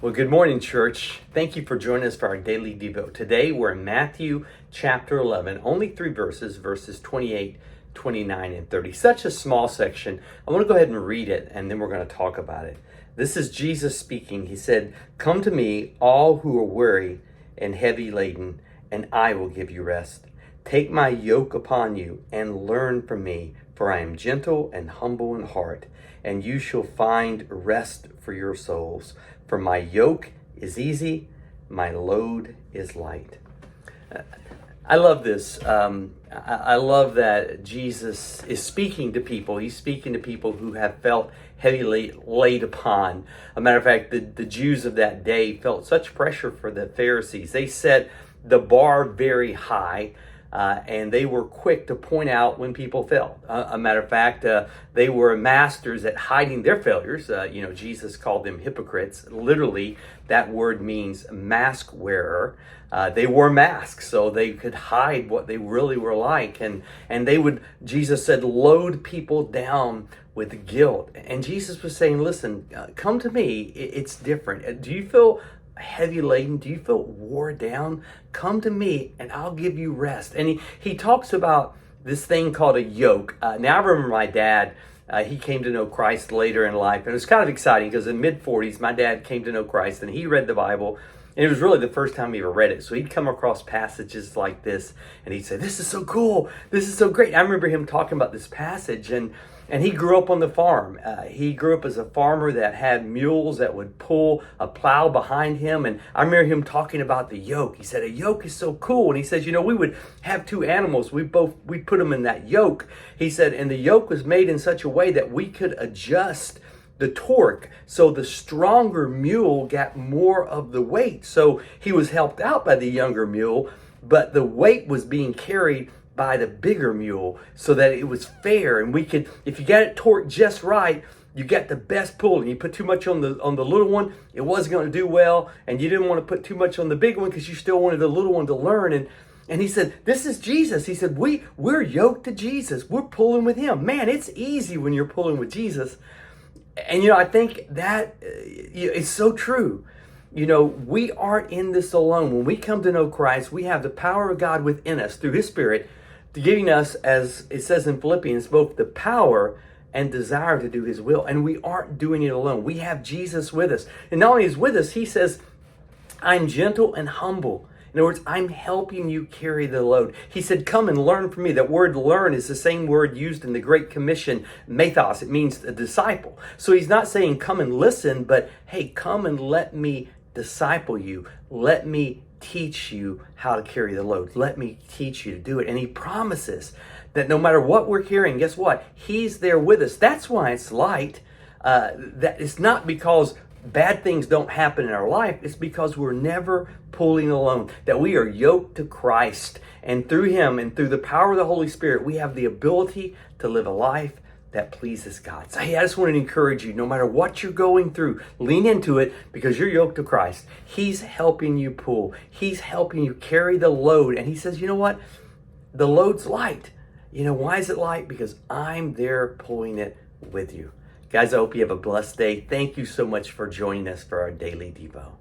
Well, good morning, church. Thank you for joining us for our daily Devo. Today, we're in Matthew chapter 11, only 3 verses 28, 29, and 30. Such a small section. I want to go ahead and read it, and then we're going to talk about it. This is Jesus speaking. He said, "Come to me, all who are weary and heavy laden, and I will give you rest. Take my yoke upon you and learn from me, for I am gentle and humble in heart, and you shall find rest for your souls. For my yoke is easy, my load is light." I love this. I love that Jesus is speaking to people. He's speaking to people who have felt heavily laid upon. A matter of fact, the Jews of that day felt such pressure for the Pharisees. They set the bar very high. And they were quick to point out when people fell. A matter of fact, they were masters at hiding their failures. Jesus called them hypocrites. Literally, that word means mask wearer. They wore masks so they could hide what they really were like. And they would, Jesus said, load people down with guilt. And Jesus was saying, listen, come to me. It's different. Do you feel heavy laden? Do you feel wore down? Come to me and I'll give you rest. And he talks about this thing called a yoke. Now I remember my dad, he came to know Christ later in life, and it was kind of exciting because in mid-40s my dad came to know Christ and he read the Bible, and it was really the first time he ever read it. So he'd come across passages like this and he'd say, "This is so cool, this is so great." I remember him talking about this passage, and he grew up on the farm. He grew up as a farmer that had mules that would pull a plow behind him. And I remember him talking about the yoke. He said, a yoke is so cool. And he says, we would have two animals. We put them in that yoke. He said, and the yoke was made in such a way that we could adjust the torque. So the stronger mule got more of the weight. So he was helped out by the younger mule, but the weight was being carried by the bigger mule, so that it was fair. And we could, if you got it torqued just right, you get the best pull. And you put too much on the little one, it wasn't going to do well. And you didn't want to put too much on the big one because you still wanted the little one to learn. And he said, this is Jesus. He said, we're yoked to Jesus. We're pulling with him. Man, it's easy when you're pulling with Jesus. And I think that is so true. We aren't in this alone. When we come to know Christ, we have the power of God within us through his Spirit, giving us, as it says in Philippians, both the power and desire to do his will. And we aren't doing it alone. We have Jesus with us. And not only is with us, he says, I'm gentle and humble. In other words, I'm helping you carry the load. He said, come and learn from me. That word learn is the same word used in the Great Commission, mathos. It means a disciple. So he's not saying come and listen, but hey, come and let me disciple you. Let me teach you how to carry the load. Let me teach you to do it. And he promises that no matter what we're carrying, guess what? He's there with us. That's why it's light. That it's not because bad things don't happen in our life. It's because we're never pulling alone. That we are yoked to Christ. And through him and through the power of the Holy Spirit, we have the ability to live a life that pleases God. So hey, I just want to encourage you, no matter what you're going through, lean into it because you're yoked to Christ. He's helping you pull. He's helping you carry the load. And he says, you know what? The load's light. Why is it light? Because I'm there pulling it with you. Guys, I hope you have a blessed day. Thank you so much for joining us for our Daily Devo.